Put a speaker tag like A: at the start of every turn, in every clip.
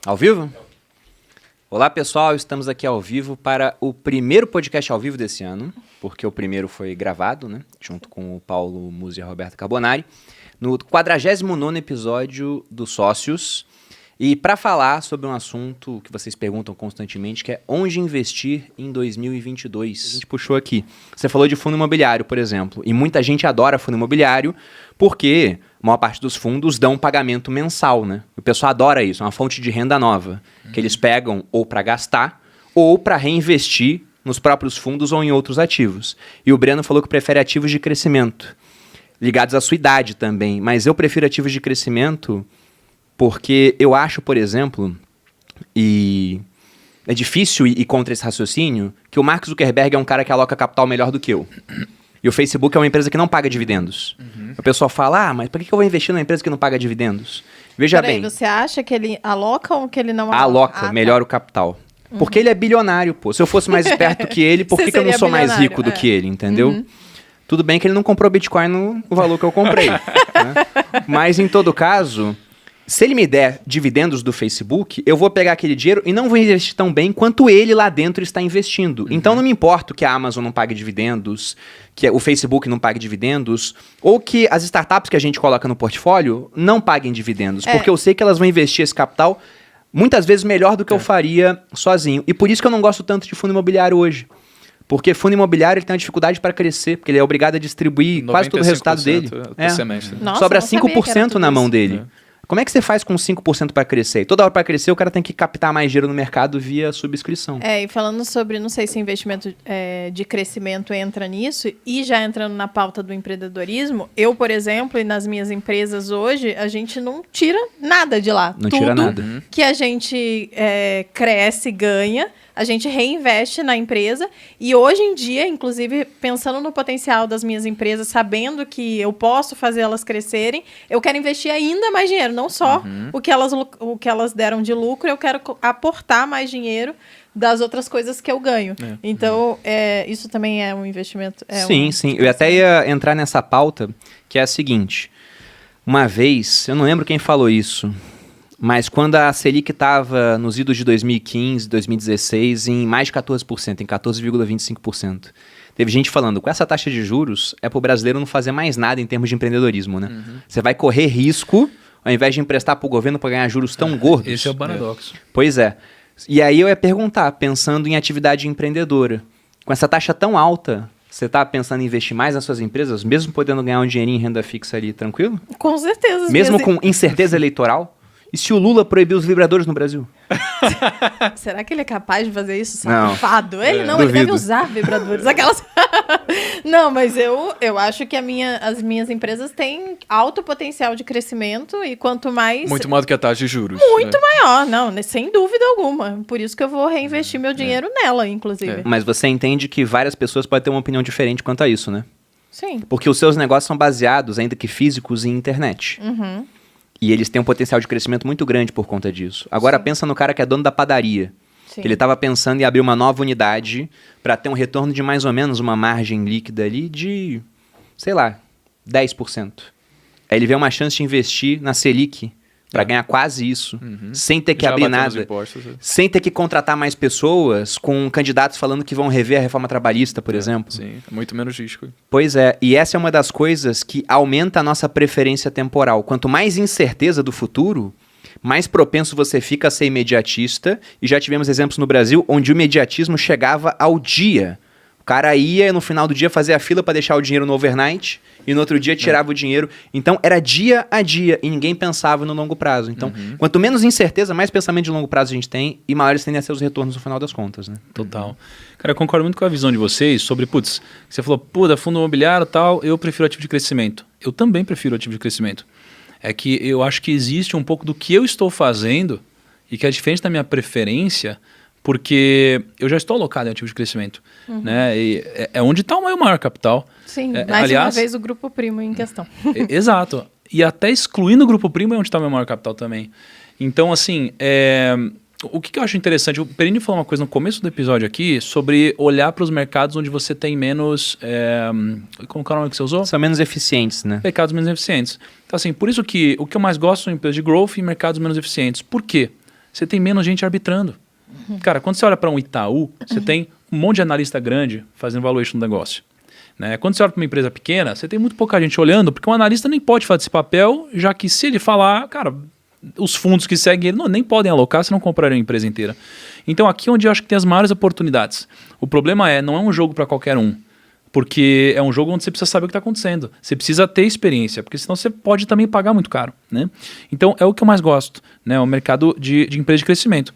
A: Ao vivo? Olá pessoal, estamos aqui ao vivo para o primeiro podcast ao vivo desse ano, porque o primeiro foi gravado, né, junto com o Paulo Musi e a Roberta Carbonari, no 49º episódio do Sócios, e para falar sobre um assunto que vocês perguntam constantemente, que é onde investir em 2022. A gente puxou aqui. Você falou de fundo imobiliário, por exemplo, e muita gente adora fundo imobiliário porque a maior parte dos fundos dão um pagamento mensal, né? O pessoal adora isso, é uma fonte de renda nova, que eles pegam ou para gastar ou para reinvestir nos próprios fundos ou em outros ativos. E o Breno falou que prefere ativos de crescimento, ligados à sua idade também, mas eu prefiro ativos de crescimento porque eu acho, por exemplo, e é difícil ir contra esse raciocínio, que o Mark Zuckerberg é um cara que aloca capital melhor do que eu. E o Facebook é uma empresa que não paga dividendos. O pessoal fala, mas por que eu vou investir numa empresa que não paga dividendos? Veja bem.
B: Você acha que ele aloca ou que ele não aloca?
A: Aloca, melhor o capital. Porque ele é bilionário, pô. Se eu fosse mais esperto que ele, por que eu não sou mais rico do que ele, entendeu? Tudo bem que ele não comprou Bitcoin no valor que eu comprei. Né? Mas, em todo caso, se ele me der dividendos do Facebook, eu vou pegar aquele dinheiro e não vou investir tão bem quanto ele lá dentro está investindo. Então, não me importa que a Amazon não pague dividendos, que o Facebook não pague dividendos, ou que as startups que a gente coloca no portfólio não paguem dividendos, porque eu sei que elas vão investir esse capital muitas vezes melhor do que eu faria sozinho. E por isso que eu não gosto tanto de fundo imobiliário hoje. Porque fundo imobiliário ele tem uma dificuldade para crescer, porque ele é obrigado a distribuir quase todo o resultado dele.
C: Semestre.
B: Nossa,
A: sobra
B: não sabia que era
A: 5%
B: tudo
A: na mão
B: isso.
A: dele. Como é que você faz com 5% para crescer? E toda hora para crescer, o cara tem que captar mais dinheiro no mercado via subscrição.
B: E falando sobre, não sei se investimento de crescimento entra nisso, e já entrando na pauta do empreendedorismo, eu, por exemplo, e nas minhas empresas hoje, a gente não tira nada de lá.
A: Não tira nada.
B: Que a gente cresce, ganha, a gente reinveste na empresa, e hoje em dia, inclusive, pensando no potencial das minhas empresas, sabendo que eu posso fazer elas crescerem, eu quero investir ainda mais dinheiro, não só o que elas deram de lucro, eu quero aportar mais dinheiro das outras coisas que eu ganho. Então, isso também é um investimento.
A: Sim. Eu até ia entrar nessa pauta, que é a seguinte. Uma vez, eu não lembro quem falou isso, mas quando a Selic estava nos idos de 2015, 2016, em mais de 14%, em 14,25%. Teve gente falando, com essa taxa de juros, é para o brasileiro não fazer mais nada em termos de empreendedorismo, né? Você vai correr risco, ao invés de emprestar para o governo para ganhar juros tão gordos.
C: Esse é o paradoxo.
A: Pois é. E aí eu ia perguntar, pensando em atividade empreendedora, com essa taxa tão alta, você está pensando em investir mais nas suas empresas, mesmo podendo ganhar um dinheirinho em renda fixa ali, tranquilo?
B: Com certeza.
A: Mesmo com incerteza eleitoral? E se o Lula proibir os vibradores no Brasil?
B: Será que ele é capaz de fazer isso?
A: Não.
B: Safado. Ele
A: Duvido.
B: deve usar vibradores. Aquelas... Não, mas eu acho que as minhas empresas têm alto potencial de crescimento e quanto mais...
C: Muito mais do que a taxa de juros.
B: Muito maior, não, sem dúvida alguma. Por isso que eu vou reinvestir meu dinheiro nela, inclusive.
A: Mas você entende que várias pessoas podem ter uma opinião diferente quanto a isso, né?
B: Sim.
A: Porque os seus negócios são baseados, ainda que físicos, em internet. E eles têm um potencial de crescimento muito grande por conta disso. Agora pensa no cara que é dono da padaria.
B: Sim.
A: Que ele estava pensando em abrir uma nova unidade para ter um retorno de mais ou menos uma margem líquida ali de, sei lá, 10%. Aí ele vê uma chance de investir na Selic para ganhar quase isso, sem ter que
C: Já
A: abrir
C: bateu nos
A: nada,
C: impostos,
A: sem ter que contratar mais pessoas, com candidatos falando que vão rever a reforma trabalhista, por exemplo.
C: Sim, é muito menos risco.
A: Pois é, e essa é uma das coisas que aumenta a nossa preferência temporal. Quanto mais incerteza do futuro, mais propenso você fica a ser imediatista, e já tivemos exemplos no Brasil onde o imediatismo chegava ao dia. O cara ia no final do dia fazer a fila para deixar o dinheiro no overnight e no outro dia tirava o dinheiro. Então era dia a dia e ninguém pensava no longo prazo. Então, quanto menos incerteza, mais pensamento de longo prazo a gente tem e maiores tendem a ser os retornos no final das contas, né?
C: Total. Cara, eu concordo muito com a visão de vocês sobre, você falou, fundo imobiliário e tal, eu prefiro ativo de crescimento. Eu também prefiro ativo de crescimento. É que eu acho que existe um pouco do que eu estou fazendo e que é diferente da minha preferência, porque eu já estou alocado em ativo de crescimento. Né? E é onde está o meu maior capital.
B: Sim, mais uma vez o Grupo Primo em questão.
C: Exato. E até excluindo o Grupo Primo é onde está o meu maior capital também. Então, assim, o que eu acho interessante, o Perini falou uma coisa no começo do episódio aqui sobre olhar para os mercados onde você tem menos... como é o nome que você usou?
A: São menos eficientes, né?
C: Mercados menos eficientes. Então, assim, por isso que o que eu mais gosto são empresas de growth e mercados menos eficientes. Por quê? você tem menos gente arbitrando. Cara, quando você olha para um Itaú, você tem um monte de analista grande fazendo valuation do negócio. Né? Quando você olha para uma empresa pequena, você tem muito pouca gente olhando, porque um analista nem pode fazer esse papel, já que se ele falar, cara, os fundos que seguem ele nem podem alocar se não comprarem a empresa inteira. Então aqui é onde eu acho que tem as maiores oportunidades. O problema não é um jogo para qualquer um, porque é um jogo onde você precisa saber o que está acontecendo. Você precisa ter experiência, porque senão você pode também pagar muito caro. Né? Então é o que eu mais gosto, né? O mercado de empresa de crescimento.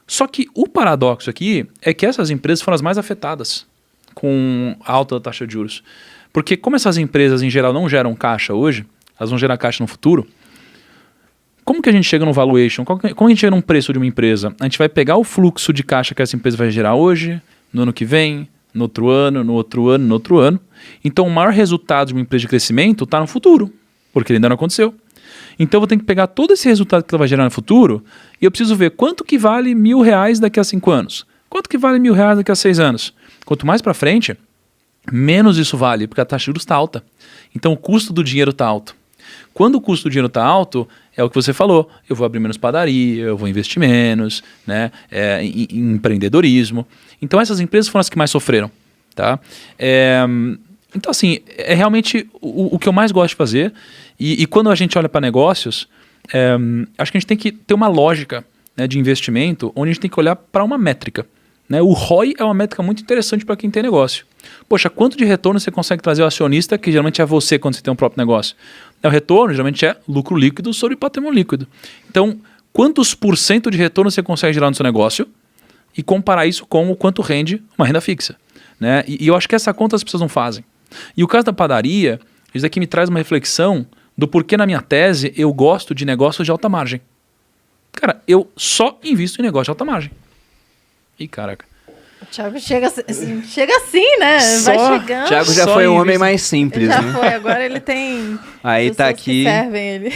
C: Só que o paradoxo aqui é que essas empresas foram as mais afetadas com a alta da taxa de juros. Porque como essas empresas em geral não geram caixa hoje, elas vão gerar caixa no futuro, como que a gente chega no valuation? Como a gente chega num preço de uma empresa? A gente vai pegar o fluxo de caixa que essa empresa vai gerar hoje, no ano que vem, no outro ano, no outro ano, no outro ano. Então o maior resultado de uma empresa de crescimento está no futuro, porque ele ainda não aconteceu. Então eu vou ter que pegar todo esse resultado que ela vai gerar no futuro e eu preciso ver quanto que vale R$1.000 daqui a 5 anos. Quanto que vale R$1.000 daqui a 6 anos. Quanto mais para frente, menos isso vale, porque a taxa de juros está alta. Então o custo do dinheiro está alto. Quando o custo do dinheiro está alto, é o que você falou, eu vou abrir menos padaria, eu vou investir menos, né, em empreendedorismo. Então essas empresas foram as que mais sofreram. Tá? Então assim, é realmente o que eu mais gosto de fazer. E quando a gente olha para negócios, acho que a gente tem que ter uma lógica, né, de investimento, onde a gente tem que olhar para uma métrica. Né? O ROI é uma métrica muito interessante para quem tem negócio. Poxa, quanto de retorno você consegue trazer ao acionista, que geralmente é você quando você tem um próprio negócio? O retorno geralmente é lucro líquido sobre patrimônio líquido. Então, quantos % de retorno você consegue gerar no seu negócio e comparar isso com o quanto rende uma renda fixa. Né? E eu acho que essa conta as pessoas não fazem. E o caso da padaria, isso daqui me traz uma reflexão do porquê na minha tese eu gosto de negócios de alta margem. Cara, eu só invisto em negócio de alta margem. Ih, caraca.
B: O Thiago chega assim, né?
A: Só,
B: vai chegando.
A: O Thiago já foi um homem mais simples,
B: já
A: né?
B: foi, agora ele tem
A: Aí tá aqui.
B: que servem ele.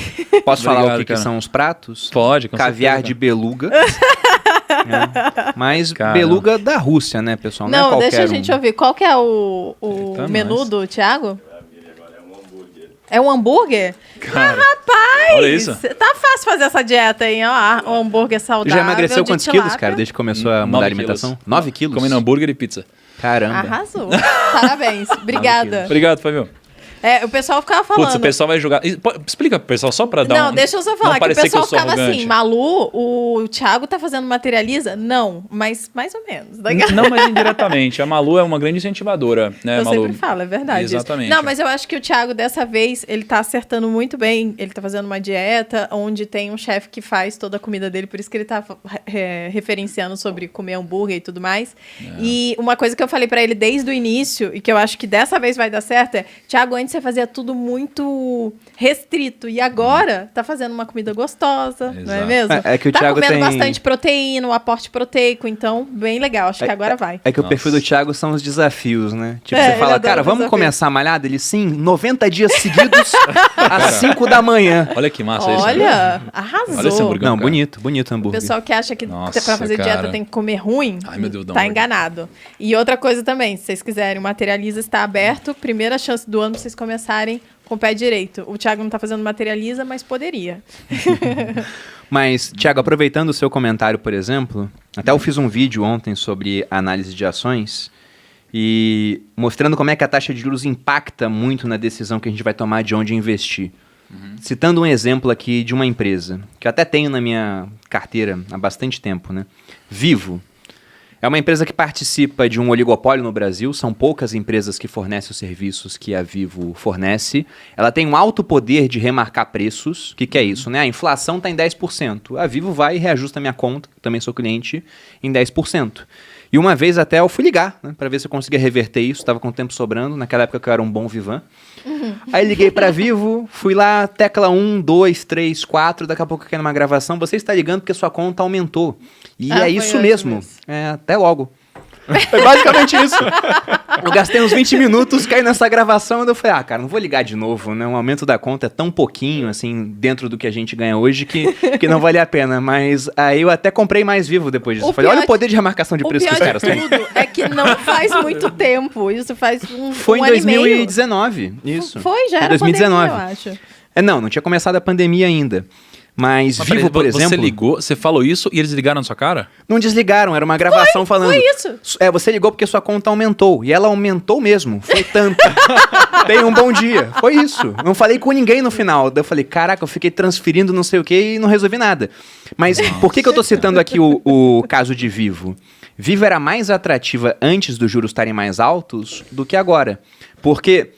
A: Posso falar
C: Obrigado,
A: o que
C: cara.
A: são os pratos?
C: Pode, com
A: Caviar
C: certeza.
A: de beluga. Mas
C: Cara.
A: beluga da Rússia, né, pessoal? Não é
B: Não,
A: qualquer
B: deixa a gente
A: um.
B: ouvir. Qual que é o
C: Eita,
B: menu
C: nós.
B: do Thiago? É um hambúrguer?
C: Cara,
B: Rapaz!
C: olha isso.
B: Tá fácil fazer essa dieta, hein? Ó, um hambúrguer saudável.
A: Já emagreceu
B: de
A: quantos
B: tilápia.
A: quilos, cara, desde que começou a
C: 9
A: mudar a
C: quilos.
A: alimentação? 9 quilos?
C: comendo hambúrguer e pizza.
A: Caramba.
B: Arrasou. Parabéns. Obrigada.
C: Obrigado, Fabio.
B: O pessoal ficava falando.
C: Putz, o pessoal vai jogar. Explica pro pessoal só pra dar
B: Não, deixa eu só falar
C: não
B: que o
C: parecer
B: pessoal
C: eu sou
B: ficava
C: arrogante.
B: assim, Malu, o Thiago tá fazendo materializa? Não, mas mais ou menos.
C: Não, mas indiretamente. A Malu é uma grande incentivadora, né,
B: Eu
C: Malu?
B: sempre falo, é verdade. isso.
C: Exatamente.
B: Não, mas eu acho que o Thiago, dessa vez, ele tá acertando muito bem. Ele tá fazendo uma dieta onde tem um chefe que faz toda a comida dele, por isso que ele tá referenciando sobre comer hambúrguer e tudo mais. E uma coisa que eu falei pra ele desde o início, e que eu acho que dessa vez vai dar certo, é: Thiago, antes você fazia tudo muito restrito, e agora tá fazendo uma comida gostosa, não é
C: Exato.
B: mesmo?
A: É que o
B: tá
A: Thiago
B: comendo
A: tem-
B: bastante proteína, um aporte proteico, então, bem legal. Acho que agora vai.
A: É que o
C: Nossa.
A: perfil do Thiago são os desafios, né? Tipo,
B: É,
A: você
B: ele
A: fala,
B: adora
A: cara, vamos
B: desafio.
A: começar a malhar? Ele, sim, 90 dias seguidos, às 5 da manhã.
C: Olha que massa isso.
B: Olha, arrasou.
C: Olha esse hambúrguer.
A: Não,
C: cara.
A: bonito
B: O
A: hambúrguer.
B: pessoal que acha que
C: Nossa,
B: pra fazer
C: cara.
B: dieta tem que comer ruim,
C: Ai, meu Deus, dá
B: tá
C: uma
B: enganado. E outra coisa também, se vocês quiserem, o Materializa está aberto, primeira chance do ano pra vocês começarem com o pé direito. O Thiago não tá fazendo Materializa, mas poderia.
A: Mas, Thiago, aproveitando o seu comentário, por exemplo, até eu fiz um vídeo ontem sobre análise de ações e mostrando como é que a taxa de juros impacta muito na decisão que a gente vai tomar de onde investir. Citando um exemplo aqui de uma empresa, que eu até tenho na minha carteira há bastante tempo, né? Vivo. É uma empresa que participa de um oligopólio no Brasil, são poucas empresas que fornecem os serviços que a Vivo fornece. Ela tem um alto poder de remarcar preços. O que é isso, né? A inflação está em 10%. A Vivo vai e reajusta a minha conta, que também sou cliente, em 10%. E uma vez até eu fui ligar, né, para ver se eu conseguia reverter isso, estava com tempo sobrando, naquela época que eu era um bom Vivan. Aí liguei para Vivo, fui lá, tecla 1, 2, 3, 4, daqui a pouco eu quero uma gravação, você está ligando porque sua conta aumentou. E
B: Ah,
A: é
B: foi
A: isso
B: ótimo
A: mesmo.
B: isso.
A: Até logo. Foi basicamente isso. Eu gastei uns 20 minutos, caí nessa gravação e eu falei, cara, não vou ligar de novo, né? O aumento da conta é tão pouquinho, assim, dentro do que a gente ganha hoje, que não vale a pena. Mas aí eu até comprei mais Vivo depois disso.
B: O
A: Falei,
B: pior
A: olha o poder de remarcação de
B: O
A: preço que
B: pior
A: os caras
B: de
A: têm.
B: tudo é que não faz muito tempo. Isso faz
A: Foi
B: um
A: em
B: ano e meio.
A: 2019, isso.
B: Foi, já
A: Em
B: era
A: 2019.
B: pandemia, eu acho.
A: Não tinha começado a pandemia ainda. Mas
C: Mas
A: Vivo,
C: peraí,
A: por exemplo...
C: Você ligou, você falou isso e eles ligaram na sua cara?
A: Não desligaram, era uma gravação falando...
B: Foi isso.
A: Você ligou porque sua conta aumentou. E ela aumentou mesmo. Foi tanta. Tenha um bom dia. Foi isso. Não falei com ninguém no final. Daí eu falei, caraca, eu fiquei transferindo não sei o que e não resolvi nada. Mas por que eu tô citando aqui o caso de Vivo? Vivo era mais atrativa antes dos juros estarem mais altos do que agora. Porque...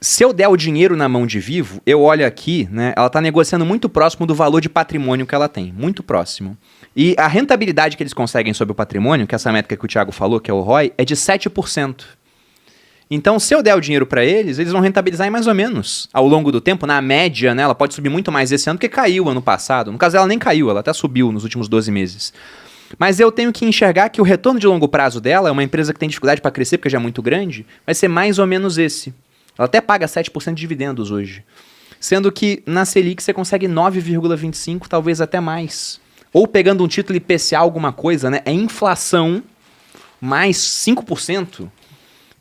A: se eu der o dinheiro na mão de Vivo, eu olho aqui, né? Ela está negociando muito próximo do valor de patrimônio que ela tem. Muito próximo. E a rentabilidade que eles conseguem sobre o patrimônio, que é essa métrica que o Thiago falou, que é o ROI, é de 7%. Então, se eu der o dinheiro para eles, eles vão rentabilizar em mais ou menos. Ao longo do tempo, na média, né? Ela pode subir muito mais esse ano, porque caiu ano passado. No caso, ela nem caiu, ela até subiu nos últimos 12 meses. Mas eu tenho que enxergar que o retorno de longo prazo dela, é uma empresa que tem dificuldade para crescer, porque já é muito grande, vai ser mais ou menos esse. Ela até paga 7% de dividendos hoje. Sendo que na Selic você consegue 9,25%, talvez até mais. Ou pegando um título IPCA, alguma coisa, né? É inflação mais 5%.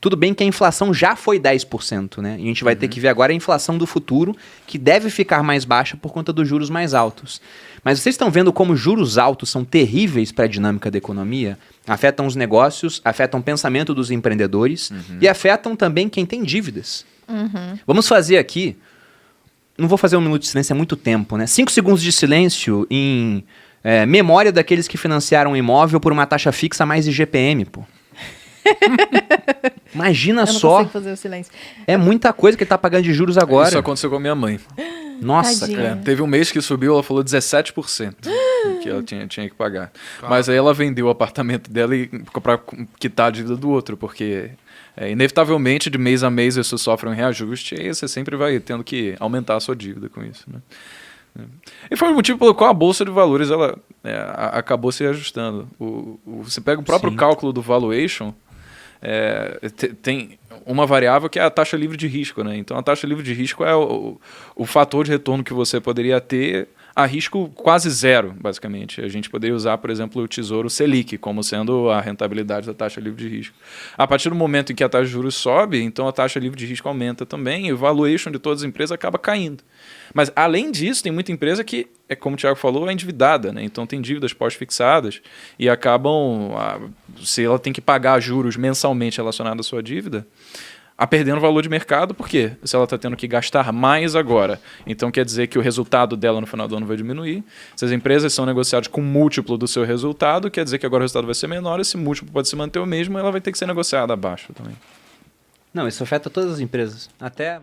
A: Tudo bem que a inflação já foi 10%, né? E a gente vai ter que ver agora a inflação do futuro, que deve ficar mais baixa por conta dos juros mais altos. Mas vocês estão vendo como juros altos são terríveis para a dinâmica da economia? Afetam os negócios, afetam o pensamento dos empreendedores e afetam também quem tem dívidas. Vamos fazer aqui... Não vou fazer um minuto de silêncio, é muito tempo, né? 5 segundos de silêncio em memória daqueles que financiaram um imóvel por uma taxa fixa mais IGPM, pô. Imagina
B: Eu não
A: só.
B: consigo fazer o silêncio.
A: É muita coisa que ele tá pagando de juros agora.
D: Isso aconteceu com a minha mãe.
A: Nossa,
B: Tadinha.
A: cara.
D: Teve um mês que subiu, ela falou 17% que ela tinha que pagar. Mas aí ela vendeu o apartamento dela para quitar a dívida do outro, porque inevitavelmente de mês a mês isso sofre um reajuste e você sempre vai tendo que aumentar a sua dívida com isso, né? E foi o motivo pelo qual a Bolsa de Valores ela, acabou se ajustando. Você pega o próprio
A: Sim.
D: cálculo do valuation, tem uma variável que é a taxa livre de risco, né? Então a taxa livre de risco é o fator de retorno que você poderia ter a risco quase zero, basicamente. A gente poderia usar, por exemplo, o Tesouro Selic como sendo a rentabilidade da taxa livre de risco. A partir do momento em que a taxa de juros sobe, então a taxa livre de risco aumenta também e o valuation de todas as empresas acaba caindo. Mas, além disso, tem muita empresa que, como o Thiago falou, é endividada, né? Então tem dívidas pós-fixadas e acabam, se ela tem que pagar juros mensalmente relacionados à sua dívida, a perdendo valor de mercado, por quê? Se ela está tendo que gastar mais agora, então quer dizer que o resultado dela no final do ano vai diminuir. Se as empresas são negociadas com múltiplo do seu resultado, quer dizer que agora o resultado vai ser menor, esse múltiplo pode se manter o mesmo, ela vai ter que ser negociada abaixo também.
A: Não, isso afeta todas as empresas. Até...